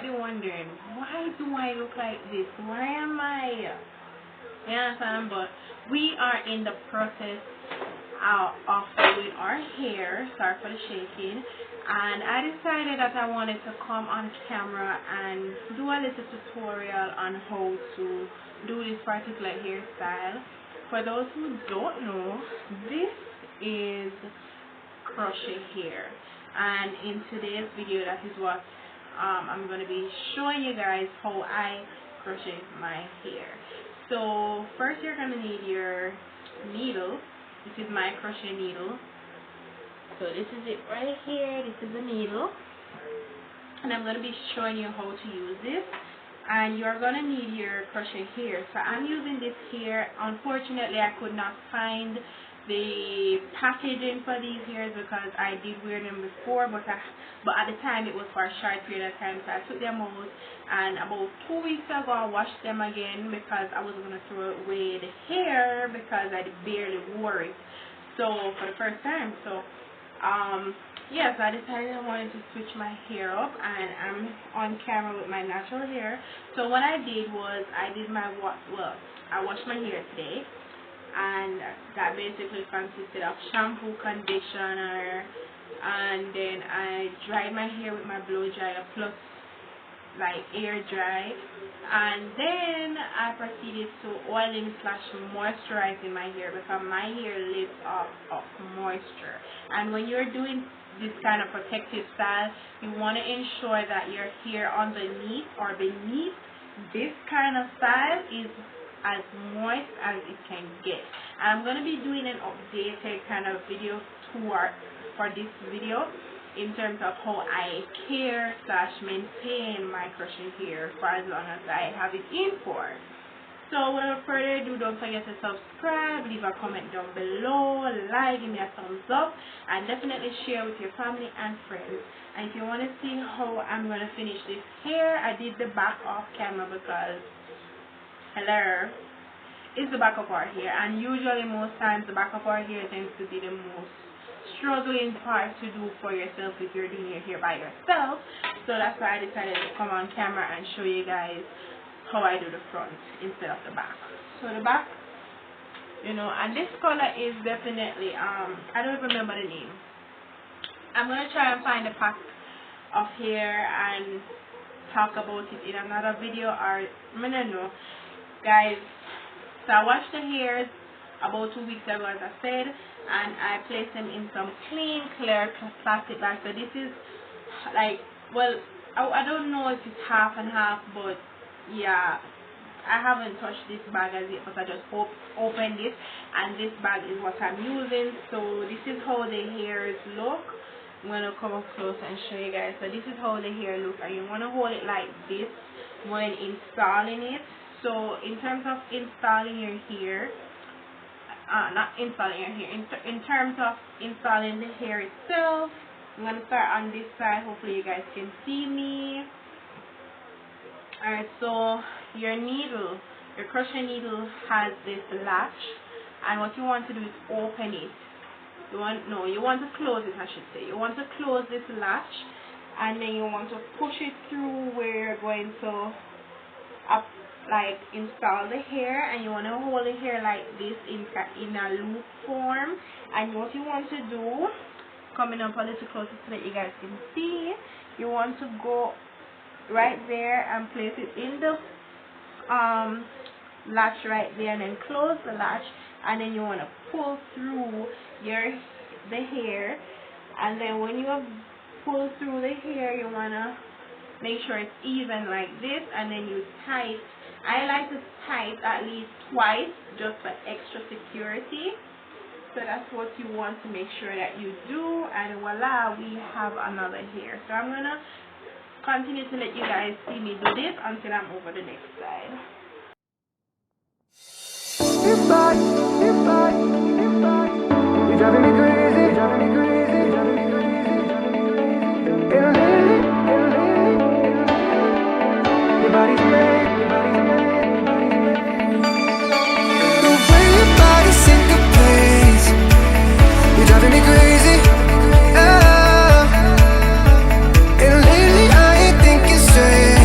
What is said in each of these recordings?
be wondering, why do I look like this? Why am I? You understand? But we are in the process of doing our hair. Sorry for the shaking. And I decided that I wanted to come on camera and do a little tutorial on how to do this particular hairstyle. For those who don't know, this is crochet hair, and in today's video, that is what I'm going to be showing you guys, how I crochet my hair. So first you're going to need your needle. This is my crochet needle. So this is it right here. This is the needle, and I'm going to be showing you how to use this. And you're going to need your crochet hair. So I'm using this here. Unfortunately, I could not find the packaging for these hairs because I did wear them before, but at the time it was for a short period of time, so I took them out, and about 2 weeks ago I washed them again because I was going to throw away the hair because I barely wore it for the first time. So yes, I decided I wanted to switch my hair up, and I'm on camera with my natural hair. So what I did was I washed my hair today, and that basically consisted of shampoo, conditioner, and then I dried my hair with my blow dryer plus like air dry, and then I proceeded to oiling / moisturizing my hair because my hair lives off of moisture. And when you're doing this kind of protective style, you want to ensure that your hair underneath or beneath this kind of style is as moist as it can get. And I'm going to be doing an updated kind of video tour for this video in terms of how I care / maintain my crochet hair for as long as I have it in for. So without further ado, don't forget to subscribe, leave a comment down below, like, give me a thumbs up, and definitely share with your family and friends. And if you want to see how I'm going to finish this hair, I did the back off camera because hello, it's the back of our hair, and usually most times the back of our hair tends to be the most struggling part to do for yourself if you're doing your hair by yourself. So that's why I decided to come on camera and show you guys how I do the front instead of the back. So the back, and this color is definitely I don't remember the name. I'm gonna try and find a pack of hair and talk about it in another video, or I don't know, guys. So I washed the hairs about 2 weeks ago, as I said, and I placed them in some clean, clear plastic bags. So this is like, well, I don't know if it's half and half, but yeah, I haven't touched this bag as yet, but I just opened it, and this bag is what I'm using. So this is how the hairs look. I'm going to come up close and show you guys. So this is how the hair looks, and you want to hold it like this when installing it. So in terms of installing your hair, not installing your hair, in terms of installing the hair itself, I'm going to start on this side. Hopefully you guys can see me. Alright, so your needle, your crochet needle has this latch, and what you want to do is open it. You want to close it, I should say. You want to close this latch, and then you want to push it through where you're going to install the hair, and you want to hold the hair like this in a loop form. And what you want to do, coming up a little closer so that you guys can see, you want to go right there and place it in the latch right there, and then close the latch, and then you want to pull through the hair, and then when you have pulled through the hair, you want to make sure it's even like this, and then you tight. I like to tight at least twice just for extra security. So that's what you want to make sure that you do, and voila, we have another hair. So I'm gonna continue to let you guys see me do this until I'm over the next side. You're driving me crazy, driving me crazy, driving me crazy, driving me crazy. And lately, your body's made, your body's made, your body's made. The way your body syncopates, you're driving me crazy. And lately I ain't thinking straight.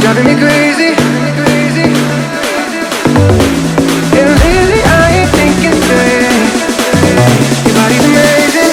driving me crazy. And lately I ain't thinking straight. Your body's amazing.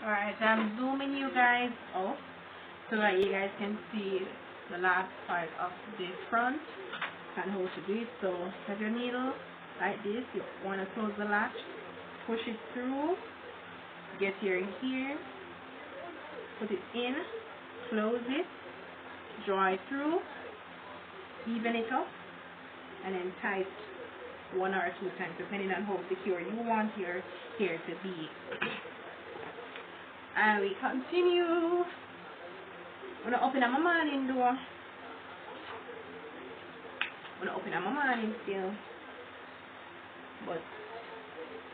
Alright, so I'm zooming you guys out so that you guys can see the last part of the front and how to do it. So have your needle like this. You want to close the latch, push it through, get your here, put it in, close it, draw it through, even it up, and then tight 1 or 2 times depending on how secure you want your hair to be. And we continue. I'm gonna open up my morning door. I'm gonna open up my morning still. But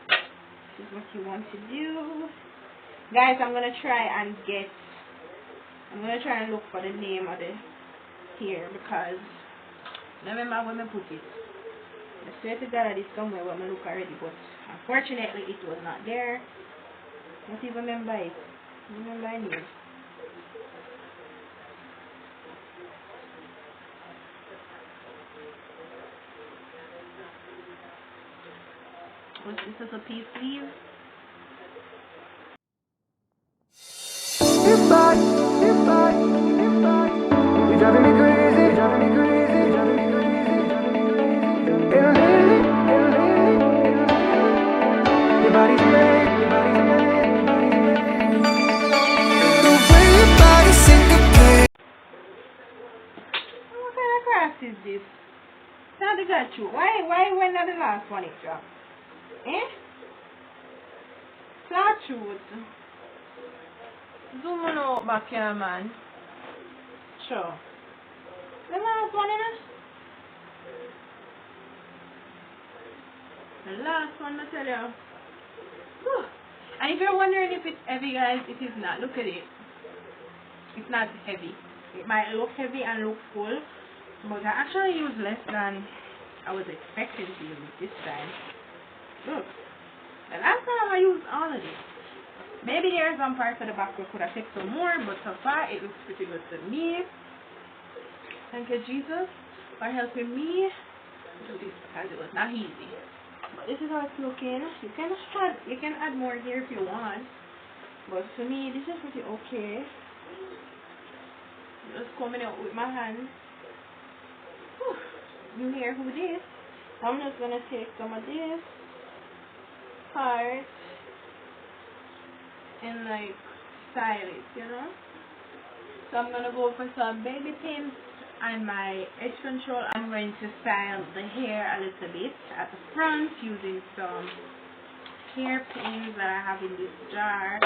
this is what you want to do. Guys, I'm gonna try and look for the name of the hair because I remember when I put it. I swear to God it's somewhere when I look already, but unfortunately it was not there. Not even remember it. Remember I knew. Was this a piece sleeve? You're driving me crazy, Your body's amazing. What kind of craft is this? Now they got you. Why when not the last one it dropped? Eh? Flat truth. Zoom on out back here, man. Sure. The last one, innit? The last one, I tell you. Whew. And if you're wondering if it's heavy, guys, it is not. Look at it. It's not heavy. It might look heavy and look full, but I actually use less than I was expecting to use this time. Look. The last time I used all of this. Maybe there are some parts of the back that could have taken some more, but so far it looks pretty good to me. Thank you, Jesus, for helping me do this because it was not easy. But this is how it's looking. You can add more here if you want, but for me this is pretty okay. Just coming out with my hands. Whew. You hear who this? I'm just gonna take some of this part and like style it, you know. So I'm gonna go for some baby pins and my edge control. I'm going to style the hair a little bit at the front using some hair pins that I have in this jar.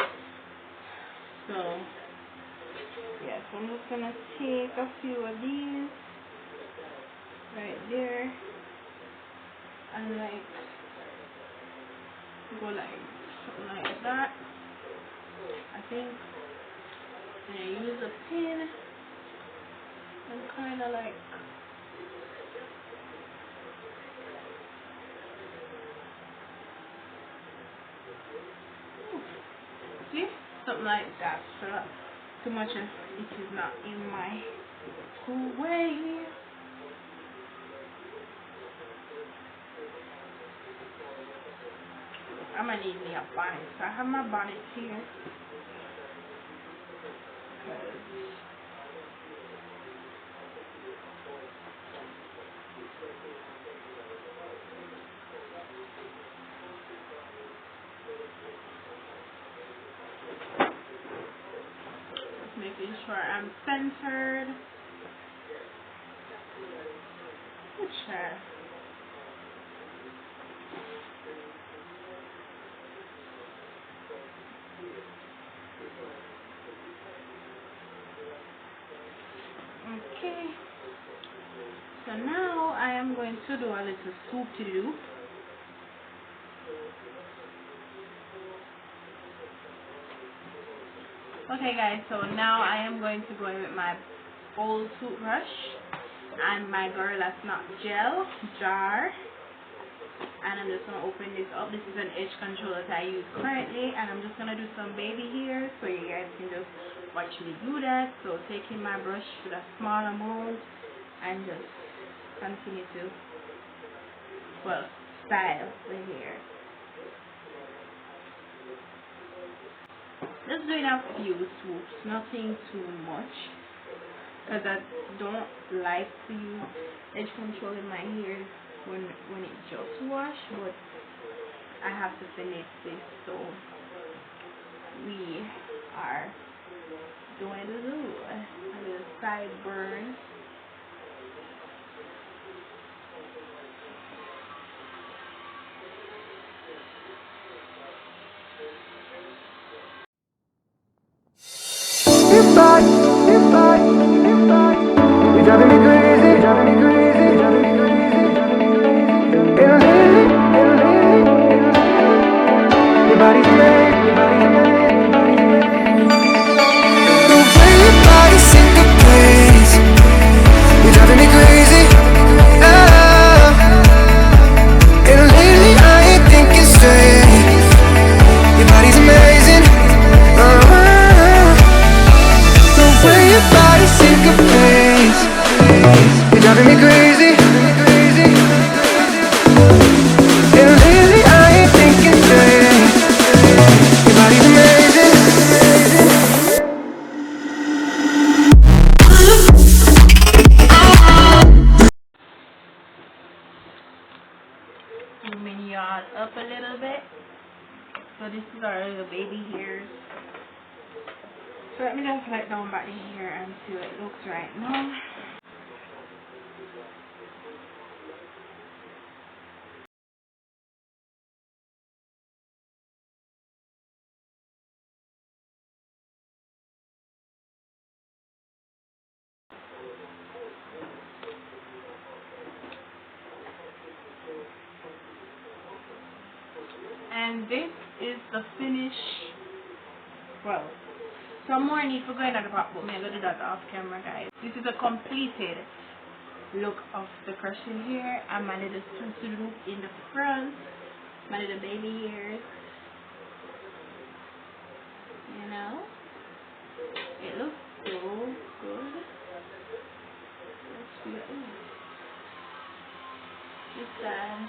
So yes, I'm just gonna take a few of these right there and like go like something like that. I think I use a pin and kind of like, see, something like that. So too much of it is not in my way. I'm gonna need me a bonnet. So I have my bonnet here. Making sure I'm centered. Good chair. Okay. So now I am going to do a little swoopy loop. Okay guys, so now I am going to go in with my old toothbrush and my Girl That's Not Gel jar, and I'm just going to open this up. This is an edge control that I use currently, and I'm just going to do some baby hairs so you guys can just watch me do that. So taking my brush with a small amount and just continue to, well, style the hair. Just doing a few swoops, nothing too much, because I don't like to use edge control in my hair when it just wash, but I have to finish this, so we are doing a little sideburn. You're driving me crazy, driving me crazy, driving me crazy. Your body's made, your body's made, your body's made. The way your body syncopates, you're driving me crazy. And lately I ain't thinking straight. Your body's amazing. The way your body syncopates, you're driving me crazy. And lately I ain't thinking straight. Your body's amazing. Zooming y'all up a little bit. So this is our little baby hairs. So let me just let down back the hair and see what it looks right now. And this is the finish. Well, some more need for going at the back, but I'm going to do that off camera, guys. This is a completed look of the crochet hair and my little swoopy loop in the front, my little baby hairs. You know, it looks so good. Let's do it. This side.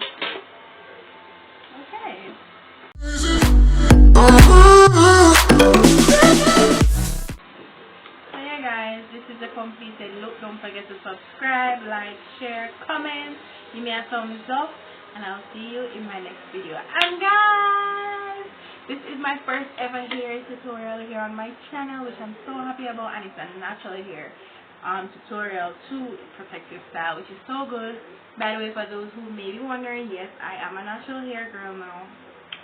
Okay. So yeah guys, this is the completed look. Don't forget to subscribe, like, share, comment, give me a thumbs up, and I'll see you in my next video. And guys, this is my first ever hair tutorial here on my channel, which I'm so happy about, and it's a natural hair tutorial to protect your style, which is so good. By the way, for those who may be wondering, yes, I am a natural hair girl now.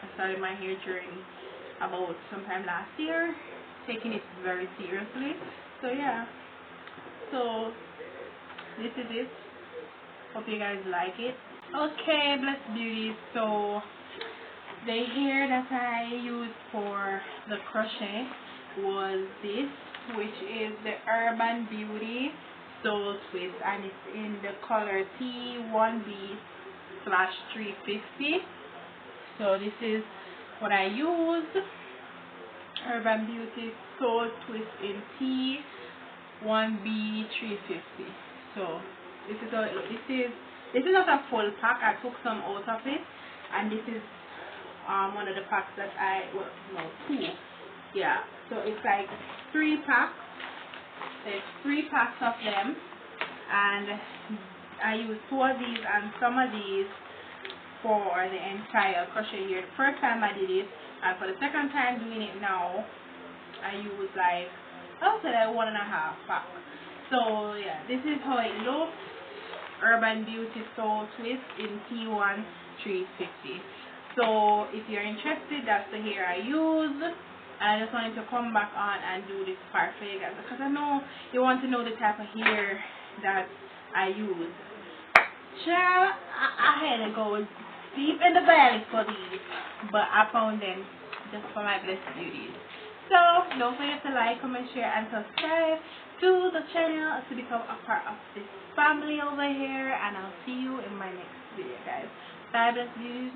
I started my hair journey about sometime last year, taking it very seriously. So yeah, so this is it. Hope you guys like it. Okay, blessed beauties. So the hair that I used for the crochet was this, which is the Urban Beauty Soul Twist, and it's in the color T1B/350. So this is what I use. Urban Beauty Soul Twist in T1B/350. So this is not a full pack. I took some out of it, and this is one of the packs that two. Yeah. So it's like 3 packs. There's 3 packs of them, and I use 2 of these and some of these for the entire crochet year. The first time I did it, and for the second time doing it now, I use like, I'll say like 1.5 pack. So yeah, this is how it looks. Urban Beauty Soul Twist in T1/350. So if you're interested, that's the hair I use. I just wanted to come back on and do this part for you guys, because I know you want to know the type of hair that I use. Child, I had to go deep in the valley for these, but I found them just for my blessed beauties. So don't forget to like, comment, share, and subscribe to the channel to become a part of this family over here, and I'll see you in my next video, guys. Bye, blessed beauties.